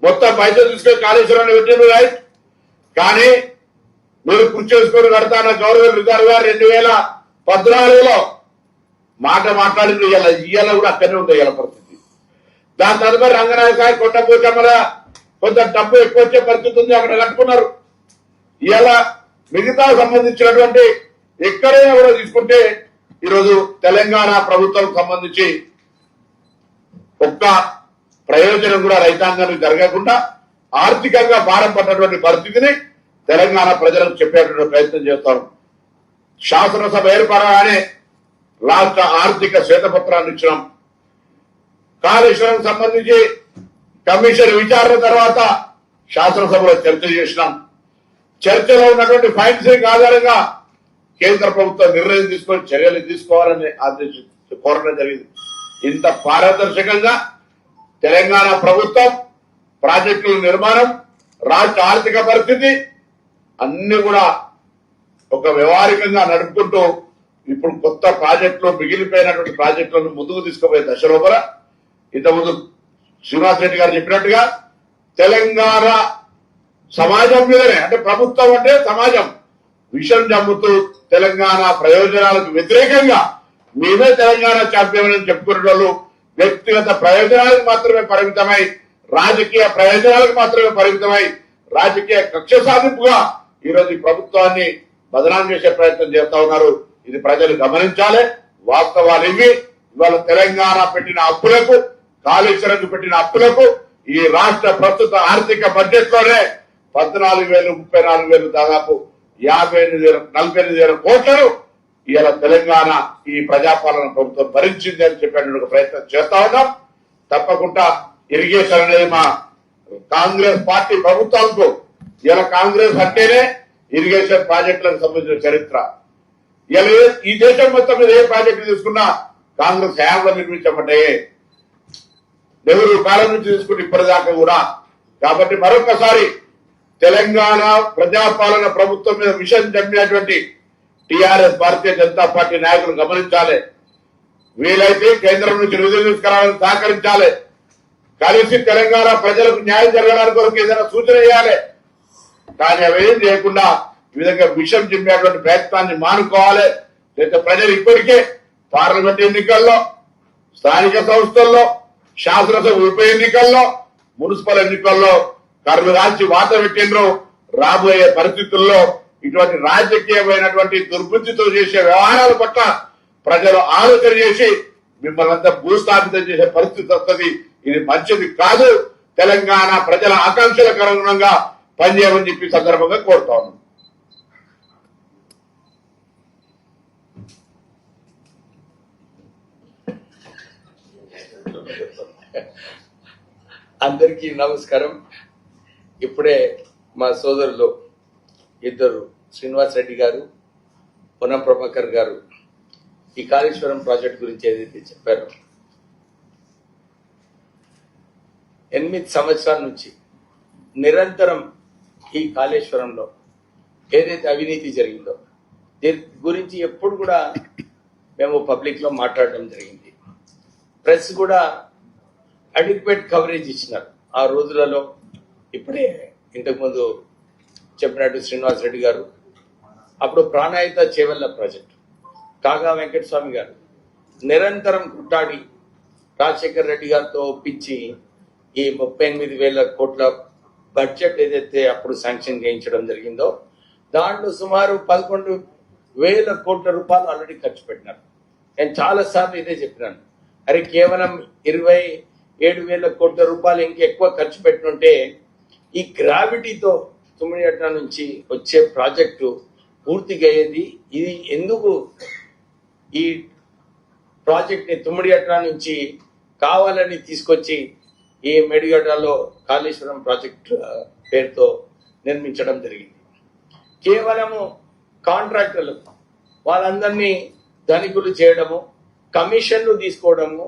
మొత్తం పైసలు తీసుకొని కాళేశ్వరాన్ని పెట్టిండ్రు రైట్, కానీ మీరు కృషి చేసుకొని కడతాన గవర్నర్ రిజర్వ్ గారు 2014లో మాట మాట్లాడింది. ఇవాళ కూడా అక్కడనే ఉంటాయి ఇవాళ పరిస్థితి. దాని తదుపరి రంగనాయక సాయి కొండపోచమ్మల కొంత డబ్బు ఎక్కువ వచ్చే పరిస్థితి ఉంది, అక్కడ కట్టుకున్నారు. ఇవాళ మిగతా సంబంధించినటువంటి ఎక్కడైనా కూడా తీసుకుంటే ఈరోజు తెలంగాణ ప్రభుత్వం సంబంధించి ఒక్క ప్రయోజనం కూడా రైతాంగానికి జరగకుండా ఆర్థికంగా భారం పడ్డటువంటి పరిస్థితిని తెలంగాణ ప్రజలకు చెప్పేటువంటి ప్రయత్నం చేస్తాం. శాసనసభ ఏర్పడగానే రాష్ట్ర ఆర్థిక శ్వేతపత్రాన్ని ఇచ్చినాం. కాళేశ్వరం సంబంధించి కమిషన్ విచారణ తర్వాత శాసనసభలో చర్చ చేసినాం. చర్చలో ఉన్నటువంటి ఫైండ్స్ ఆధారంగా కేంద్ర ప్రభుత్వం నిర్ణయం తీసుకొని చర్యలు తీసుకోవాలని కోరడం జరిగింది. ఇంత పారదర్శకంగా తెలంగాణ ప్రభుత్వం ప్రాజెక్టుల నిర్మాణం, రాష్ట్ర ఆర్థిక పరిస్థితి అన్ని కూడా ఒక వ్యవహారికంగా నడుపుకుంటూ ఇప్పుడు కొత్త ప్రాజెక్టులు, మిగిలిపోయినటువంటి ప్రాజెక్టులను ముందుకు తీసుకుపోయే దశ లోపల ఇంతకుముందు శ్రీనివాస్ రెడ్డి గారు చెప్పినట్టుగా తెలంగాణ సమాజం మీదనే, అంటే ప్రభుత్వం అంటే సమాజం విషం జమ్ముతూ తెలంగాణ ప్రయోజనాలకు వ్యతిరేకంగా మేమే తెలంగాణ ఛాంపియన్ అని చెప్పుకునే వాళ్ళు వ్యక్తిగత ప్రయోజనాలకు మాత్రమే పరిమితమై, రాజకీయ ప్రయోజనాలకు మాత్రమే పరిమితమై, రాజకీయ కక్ష సాధింపుగా ఈరోజు ఈ ప్రభుత్వాన్ని బదనాం చేసే ప్రయత్నం చేస్తా ఉన్నారు. ఇది ప్రజలు గమనించాలి. వాస్తవాలు ఇవి. ఇవాళ తెలంగాణ పెట్టిన అప్పులకు, కాళేశ్వరం పెట్టిన అప్పులకు ఈ రాష్ట్ర ప్రస్తుత ఆర్థిక బడ్జెట్ లోనే 14,000, 34,000 దాదాపు 48,000 కోట్లను ఇవాళ తెలంగాణ ఈ ప్రజాపాలన ప్రభుత్వం భరించింది అని చెప్పేటువంటి ప్రయత్నం చేస్తా ఉన్నాం. తప్పకుండా ఇరిగేషన్ అనేది మా కాంగ్రెస్ పార్టీ ప్రభుత్వాలకు, ఇలా కాంగ్రెస్ అంటేనే ఇరిగేషన్ ప్రాజెక్టులకు సంబంధించిన చరిత్ర. ఇలా ఈ దేశం మొత్తం మీద ఏ ప్రాజెక్టు తీసుకున్నా కాంగ్రెస్ హయాంలో నిర్మించబడ్డాయి. నెహ్రూ కాలం నుంచి తీసుకుని ఇప్పటిదాకా కూడా. కాబట్టి మరొకసారి తెలంగాణ ప్రజాపాలన ప్రభుత్వం మీద మిషన్ జమ్మినటువంటి టీఆర్ఎస్ భారతీయ జనతా పార్టీ నాయకులు గమనించాలి. వీలైతే కేంద్రం నుంచి నిధులు తీసుకురావాలని సహకరించాలి. కలిసి తెలంగాణ ప్రజలకు న్యాయం జరగడానికి కొరకు ఏదైనా సూచన చేయాలి. కానీ అవేం చేయకుండా ఈ విధంగా విషం చెప్పేటువంటి ప్రయత్నాన్ని మానుకోవాలి. లేకపోతే ప్రజలు ఇప్పటికే పార్లమెంట్ ఎన్నికల్లో, స్థానిక సంస్థల్లో, శాసనసభ ఉప ఎన్నికల్లో, మున్సిపల్ ఎన్నికల్లో కర్లు రాల్చి వాత పెట్టిండ్రు. రాబోయే పరిస్థితుల్లో ఇటువంటి రాజకీయమైనటువంటి దుర్బుద్ధితో చేసే వ్యవహారాల పట్ల ప్రజలు ఆలోచన చేసి మిమ్మల్ని అంతా భూస్థాపితం చేసే పరిస్థితి వస్తుంది. ఇది మంచిది కాదు. తెలంగాణ ప్రజల ఆకాంక్షలకు అనుగుణంగా పనిచేయమని చెప్పి సందర్భంగా కోరుతా ఉన్నాం. అందరికీ నమస్కారం. ఇప్పుడే మా సోదరులు ఇద్దరు శ్రీనివాస్ రెడ్డి గారు, పొన్నం ప్రభాకర్ గారు ఈ కాళేశ్వరం ప్రాజెక్ట్ గురించి ఏదైతే చెప్పారో, 8 సంవత్సరాల నుంచి నిరంతరం ఈ కాళేశ్వరంలో ఏదైతే అవినీతి జరిగిందో, దీని గురించి ఎప్పుడు కూడా మేము పబ్లిక్ లో మాట్లాడడం జరిగింది. ప్రెస్ కూడా అడిక్వేట్ కవరేజ్ ఇచ్చినారు ఆ రోజులలో. ఇప్పుడే ఇంతకుముందు చెప్పినట్టు శ్రీనివాస్ రెడ్డి గారు, అప్పుడు ప్రాణాయిత చేవెళ్ల ప్రాజెక్టు కాగా వెంకటస్వామి గారు నిరంతరం కొట్టాడి రాజశేఖర్ రెడ్డి గారితో ఒప్పించి ఈ 38,000 కోట్ల బడ్జెట్ ఏదైతే అప్పుడు శాంక్షన్ చేయించడం జరిగిందో దాంట్లో సుమారు 11,000 కోట్ల రూపాయలు ఆల్రెడీ ఖర్చు పెట్టినారు. నేను చాలా సార్లు ఇదే చెప్పినాను, అరే కేవలం 27,000 కోట్ల రూపాయలు ఇంకెక్కువ ఖర్చు పెట్టినుంటే ఈ గ్రావిటీతో తుమ్మిడిగట్ట నుంచి వచ్చే ప్రాజెక్టు పూర్తిగా అయ్యేది. ఇది ఎందుకు ఈ ప్రాజెక్ట్ ని తుమ్మిడిగట్ట నుంచి కావాలని తీసుకొచ్చి ఈ మేడిగడ్డలో కాళేశ్వరం ప్రాజెక్ట్ పేరుతో నిర్మించడం జరిగింది. కేవలము కాంట్రాక్టర్లు వాళ్ళందరినీ ధనికులు చేయడము, కమిషన్లు తీసుకోవడము,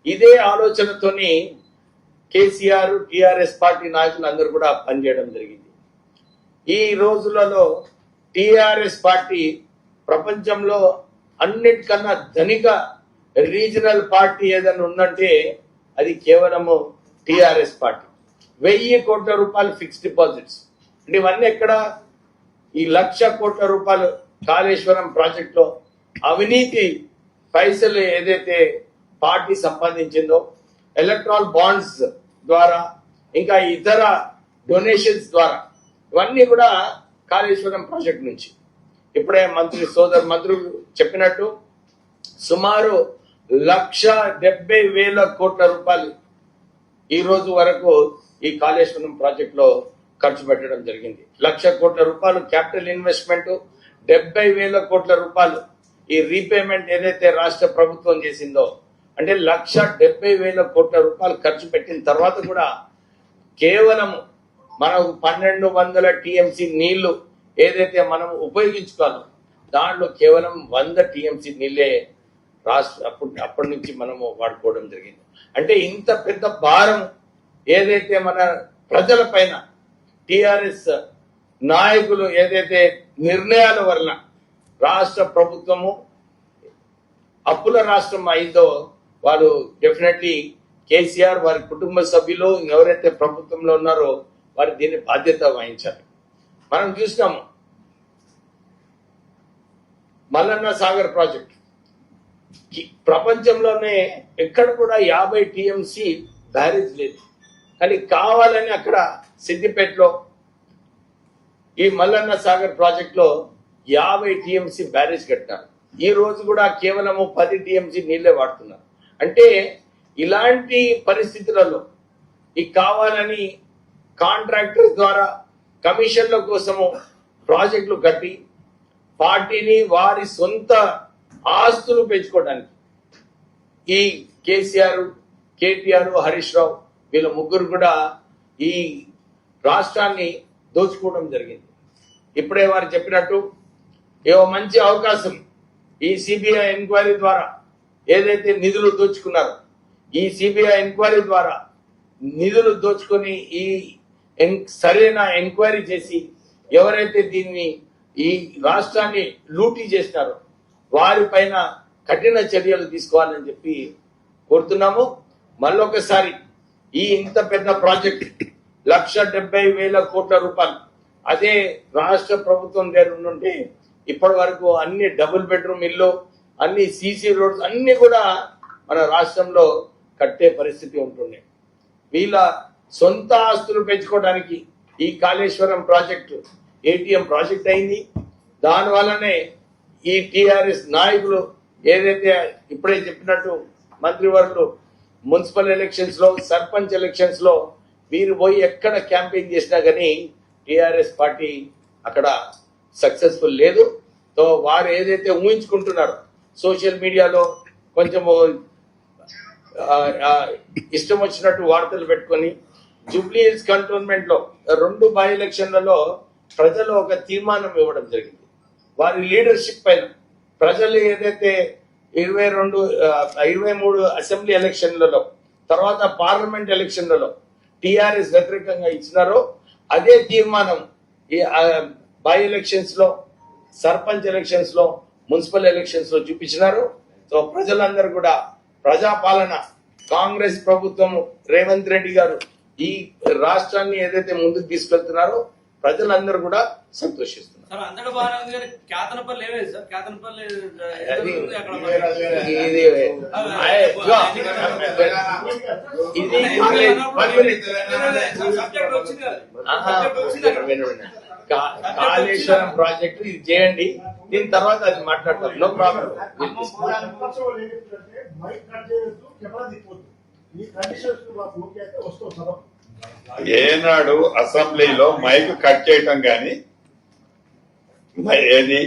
ఇదే ఆలోచనతోని కేసీఆర్ టిఆర్ఎస్ పార్టీ నాయకులు అందరూ కూడా పనిచేయడం జరిగింది. ఈ రోజులలో టిఆర్ఎస్ పార్టీ ప్రపంచంలో అన్నిటికన్నా ధనిక రీజనల్ పార్టీ ఏదైనా ఉందంటే అది కేవలము టిఆర్ఎస్ పార్టీ. 1,000 కోట్ల రూపాయలు ఫిక్స్డ్ డిపాజిట్స్ అంటే ఇవన్నీ ఎక్కడ? ఈ 1,00,000 కోట్ల రూపాయలు కాళేశ్వరం ప్రాజెక్ట్ లో అవినీతి పైసలు ఏదైతే పార్టీ సంపాదించిందో ఎలక్ట్రాల్ బాండ్స్ ద్వారా ఇంకా ఇతర డొనేషన్స్ ద్వారా ఇవన్నీ కూడా కాళేశ్వరం ప్రాజెక్ట్ నుంచి. ఇప్పుడే మంత్రులు చెప్పినట్టు సుమారు 1,70,000 కోట్ల రూపాయలు ఈ రోజు వరకు ఈ కాళేశ్వరం ప్రాజెక్ట్ లో ఖర్చు పెట్టడం జరిగింది. 1,00,000 కోట్ల రూపాయలు క్యాపిటల్ ఇన్వెస్ట్మెంట్, 70,000 కోట్ల రూపాయలు ఈ రీపేమెంట్ ఏదైతే రాష్ట్ర ప్రభుత్వం చేసిందో అంటే 1,70,000 కోట్ల రూపాయలు ఖర్చు పెట్టిన తర్వాత కూడా కేవలం మనకు 1,200 టీఎంసీ నీళ్లు ఏదైతే మనం ఉపయోగించుకోవాలో దాంట్లో కేవలం 100 టీఎంసీ నీళ్లే రాష్ట్ర అప్పటి నుంచి మనము వాడుకోవడం జరిగింది. అంటే ఇంత పెద్ద భారం ఏదైతే మన ప్రజల పైన టిఆర్ఎస్ నాయకులు ఏదైతే నిర్ణయాల వలన రాష్ట్ర ప్రభుత్వము అప్పుల రాష్ట్రం అయిందో వాళ్ళు డెఫినెట్లీ కేసీఆర్ వారి కుటుంబ సభ్యులు ఎవరైతే ప్రభుత్వంలో ఉన్నారో వారు దీన్ని బాధ్యత వహించాలి. మనం చూసినాము మల్లన్న సాగర్ ప్రాజెక్ట్ ప్రపంచంలోనే ఎక్కడ కూడా 50 టీఎంసీ బ్యారేజ్ లేదు, కానీ కావాలని అక్కడ సిద్దిపేటలో ఈ మల్లన్న సాగర్ ప్రాజెక్ట్ లో 50 టీఎంసీ బ్యారేజ్ కట్టినారు. ఈ రోజు కూడా కేవలం 10 టీఎంసీ నీళ్లే వాడుతున్నారు. అంటే ఇలాంటి పరిస్థితులలో ఈ కావాలని కాంట్రాక్టర్స్ ద్వారా కమిషన్ల కోసము ప్రాజెక్టులు కట్టి పార్టీని వారి సొంత ఆస్తులు పెంచుకోవడానికి ఈ కేసీఆర్, కేటీఆర్, హరీష్ రావు వీళ్ళ ముగ్గురు కూడా ఈ రాష్ట్రాన్ని దోచుకోవడం జరిగింది. ఇప్పుడే వారు చెప్పినట్టు ఏవో మంచి అవకాశం ఈ సిబిఐ ఎంక్వైరీ ద్వారా ఏదైతే నిధులు దోచుకున్నారో ఈ సిబిఐ ఎంక్వైరీ ద్వారా నిధులు దోచుకొని ఈ సరైన ఎంక్వైరీ చేసి ఎవరైతే దీన్ని ఈ రాష్ట్రాన్ని లూటీ చేసినారో వారిపైన కఠిన చర్యలు తీసుకోవాలని చెప్పి కోరుతున్నాము. మళ్ళొకసారి ఈ ఇంత పెద్ద ప్రాజెక్ట్ 1,70,000 కోట్ల రూపాయలు అదే రాష్ట్ర ప్రభుత్వం దగ్గర ఉంటే ఇప్పటి వరకు అన్ని డబుల్ బెడ్రూమ్ ఇల్లు, అన్ని సీసీ రోడ్స్ అన్ని కూడా మన రాష్ట్రంలో కట్టే పరిస్థితి ఉంటుండే. వీళ్ళ సొంత ఆస్తులు పెంచుకోవడానికి ఈ కాళేశ్వరం ప్రాజెక్టు ఏటీఎం ప్రాజెక్ట్ అయింది. దానివల్లనే ఈ టిఆర్ఎస్ నాయకులు ఏదైతే ఇప్పుడే చెప్పినట్టు మంత్రివర్గులు మున్సిపల్ ఎలక్షన్స్ లో, సర్పంచ్ ఎలక్షన్స్ లో వీరు పోయి ఎక్కడ క్యాంపెయిన్ చేసినా కానీ టిఆర్ఎస్ పార్టీ అక్కడ సక్సెస్ఫుల్ లేదు. సో వారు ఏదైతే ఊహించుకుంటున్నారో సోషల్ మీడియాలో కొంచెం ఇష్టం వచ్చినట్టు వార్తలు పెట్టుకొని జూబ్లీ హిల్స్ కంటోన్మెంట్ లో 2 బై ఎలక్షన్లలో ప్రజలు ఒక తీర్మానం ఇవ్వడం జరిగింది. వారి లీడర్షిప్ పైన ప్రజలు ఏదైతే 23 అసెంబ్లీ ఎలక్షన్లలో తర్వాత పార్లమెంట్ ఎలక్షన్లలో టిఆర్ఎస్ వ్యతిరేకంగా ఇచ్చినారో అదే తీర్మానం ఈ బై ఎలక్షన్స్ లో సర్పంచ్ ఎలక్షన్స్ లో, మున్సిపల్ ఎలక్షన్స్ లో చూపించినారు. సో ప్రజలందరూ కూడా ప్రజాపాలన, కాంగ్రెస్ ప్రభుత్వం, రేవంత్ రెడ్డి గారు ఈ రాష్ట్రాన్ని ఏదైతే ముందుకు తీసుకెళ్తున్నారో ప్రజలందరూ కూడా సంతోషిస్తున్నారు. సార్ అందరూ బాగానే ఉంది కానీ కేతనపల్లి ఏమేది సార్? కేతనపల్లి అది అక్కడ ఇది సబ్జెక్ట్ వచ్చింది కదా. కాళేశ్వరం ప్రాజెక్టు ఇది చేయండి, దీని తర్వాత అది మాట్లాడతాం. No problem. ఏనాడు అసెంబ్లీలో మైక్ కట్ చేయటం గాని ఏది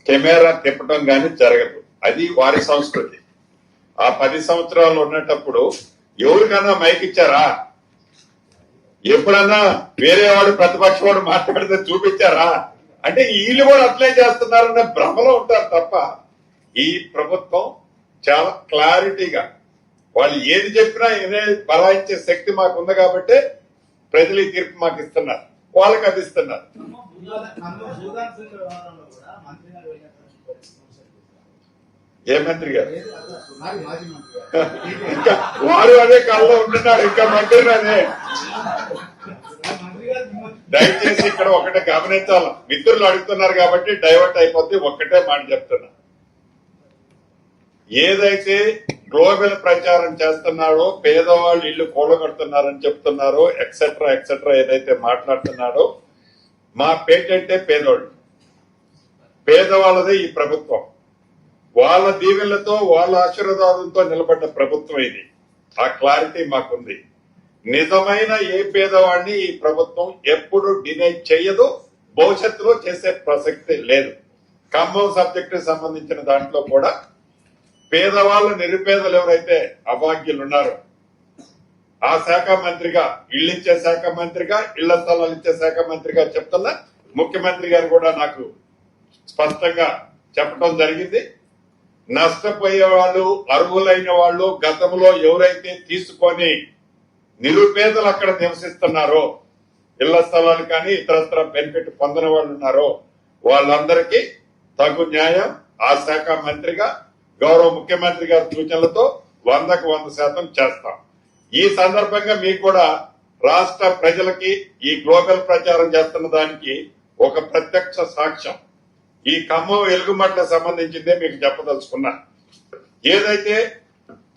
కెమెరా తిప్పటం గాని జరగదు. అది వారి సంస్కృతి. ఆ 10 సంవత్సరాలు ఉన్నటప్పుడు ఎవరికన్నా మైక్ ఇచ్చారా? ఎప్పుడన్నా వేరే వాడు ప్రతిపక్ష వాడు మాట్లాడితే చూపించారా? అంటే వీళ్ళు కూడా అట్లే చేస్తున్నారన్న భ్రమలో ఉంటారు తప్ప ఈ ప్రభుత్వం చాలా క్లారిటీగా వాళ్ళు ఏది చెప్పినా ఇదే బలాయించే శక్తి మాకు ఉంది కాబట్టి ప్రజలు ఈ తీర్పు మాకు ఇస్తున్నారు, వాళ్ళకి అది ఇస్తున్నారు. ఏ మంత్రి గారు ఇంకా వారు అదే కాల్లో ఉంటున్నారు, ఇంకా మంత్రి అదే. దయచేసి ఇక్కడ ఒకటే గమనించాలి, మిత్రులు అడుగుతున్నారు కాబట్టి డైవర్ట్ అయిపోతే ఒక్కటే మాట చెప్తున్నా. ఏదైతే గ్లోబల్ ప్రచారం చేస్తున్నాడో, పేదవాళ్ళు ఇల్లు కూలగొడుతున్నారని చెప్తున్నారో, ఎక్సెట్రా ఎక్సెట్రా ఏదైతే మాట్లాడుతున్నాడో, మా పేటెంటే పేదోళ్ళు, పేదవాళ్ళదే ఈ ప్రభుత్వం. వాళ్ళ దీవెనలతో, వాళ్ళ ఆశీర్వాదంతో నిలబడ్డ ప్రభుత్వం ఇది. ఆ క్లారిటీ మాకుంది. నిజమైన ఏ పేదవాడిని ఈ ప్రభుత్వం ఎప్పుడు డినై చేయదు, భవిష్యత్తులో చేసే ప్రసక్తి లేదు. ఖమ్మం సబ్జెక్టు సంబంధించిన దాంట్లో కూడా పేదవాళ్ళు, నిరుపేదలు ఎవరైతే అభాగ్యులు ఉన్నారో ఆ శాఖ మంత్రిగా, ఇళ్ళిచ్చే శాఖ మంత్రిగా, ఇళ్ల స్థలాలు ఇచ్చే శాఖ మంత్రిగా చెప్తున్నా. ముఖ్యమంత్రి గారు కూడా నాకు స్పష్టంగా చెప్పడం జరిగింది. నష్టపోయే వాళ్ళు, అర్హులైన వాళ్ళు, గతంలో ఎవరైతే తీసుకొని నిరుపేదలు అక్కడ నివసిస్తున్నారో, ఇళ్ల స్థలాలు కానీ ఇతరత్ర బెనిఫిట్ పొందిన వాళ్ళు ఉన్నారో వాళ్ళందరికీ తగు న్యాయం ఆ శాఖ మంత్రిగా గౌరవ ముఖ్యమంత్రి గారి సూచనలతో 100కు 100% చేస్తాం. ఈ సందర్భంగా మీకు కూడా రాష్ట్ర ప్రజలకి ఈ గ్లోబల్ ప్రచారం చేస్తున్న దానికి ఒక ప్రత్యక్ష సాక్ష్యం ఈ ఖమ్మం వెలుగుమట్లకు సంబంధించిందే మీకు చెప్పదలుచుకున్నా. ఏదైతే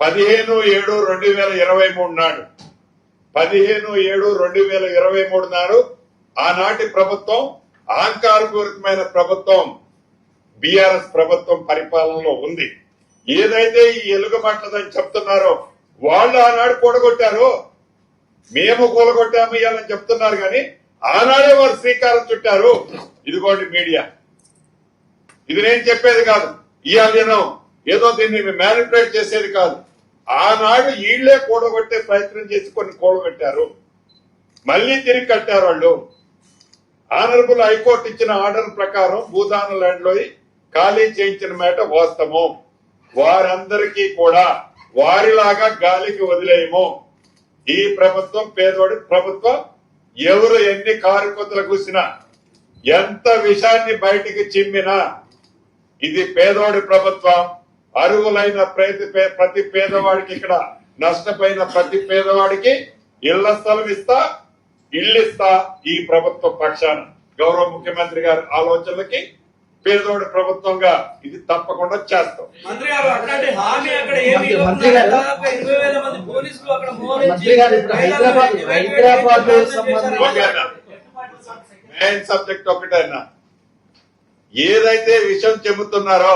15/7/2023 నాడు 15/7/2023 నాడు ఆనాటి ప్రభుత్వం, అహంకారపూరితమైన ప్రభుత్వం, బీఆర్ఎస్ ప్రభుత్వం పరిపాలనలో ఉంది. ఏదైతే ఈ ఎలుగుమట్లదని చెప్తున్నారో వాళ్ళు ఆనాడు కూడగొట్టారో, మేము కూలగొట్టాము ఇవ్వాలని చెప్తున్నారు కానీ ఆనాడే వారు శ్రీకారం చుట్టారు. ఇదిగోండి మీడియా, ఇది నేను చెప్పేది కాదు. ఇవాళ ఏదో దీన్ని మ్యానిపులేట్ చేసేది కాదు. ఆనాడు వీళ్లే కూడగొట్టే ప్రయత్నం చేసి కొన్ని కూడగొట్టారు, మళ్లీ తిరిగి కట్టారు వాళ్ళు. ఆనరబుల్ హైకోర్టు ఇచ్చిన ఆర్డర్ ప్రకారం భూదాన ల్యాండ్ లో ఖాళీ చేయించిన మాట వాస్తవం. వారందరికీ కూడా వారిలాగా గాలికి వదిలేయము. ఈ ప్రభుత్వం పేదోడి ప్రభుత్వం. ఎవరు ఎన్ని కారుకొతలు కూసినా, ఎంత విషాన్ని బయటికి చిమ్మినా ఇది పేదోడి ప్రభుత్వం. అర్హులైన ప్రతి పేదవాడికి, ఇక్కడ నష్టపోయిన ప్రతి పేదవాడికి ఇళ్ల స్థలం ఇస్తా, ఇల్లు ఇస్తా. ఈ ప్రభుత్వ పక్షాన గౌరవ ముఖ్యమంత్రి గారి ఆలోచనలకి పేదోడి ప్రభుత్వంగా ఇది తప్పకుండా చేస్తాం. మంత్రి గారు అట్లాంటి హామీ అక్కడ ఏమీ మంత్రి గారు, దాదాపు 20,000 మంది పోలీసులు అక్కడ మోహరించి మంత్రి గారు ఇప్పుడు హైదరాబాద్ మెయిన్ సబ్జెక్ట్ ఒకటైనా ఏదైతే విషయం చెబుతున్నారో,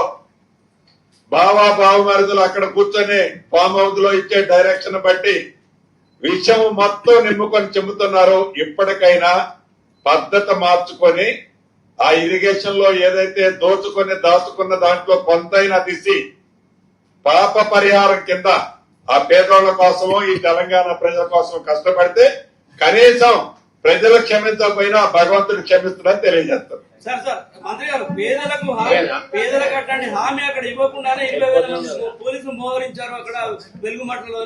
బావమరుదులు అక్కడ కూర్చొని ఫామ్ హౌస్ లో ఇచ్చే డైరెక్షన్ బట్టి విషయం మొత్తం నిమ్ముకొని చెబుతున్నారు. ఇప్పటికైనా పద్ధతి మార్చుకొని ఆ ఇరిగేషన్ లో ఏదైతే దాచుకున్న దాంట్లో కొంతైనా తీసి పాప పరిహారం కింద ఆ పేదోళ్ల కోసమో ఈ తెలంగాణ ప్రజల కోసం కష్టపడితే కనీసం ప్రజలు క్షమించకపోయినా భగవంతుడు క్షమిస్తుందని తెలియజేస్తారు. సార్ మంత్రి గారు, పేదలకు అట్లాంటి హామీ అక్కడ ఇవ్వకుండానే 20,000 మంది పోలీసులు మోహరించారు అక్కడ వెలుగుమట్లలో.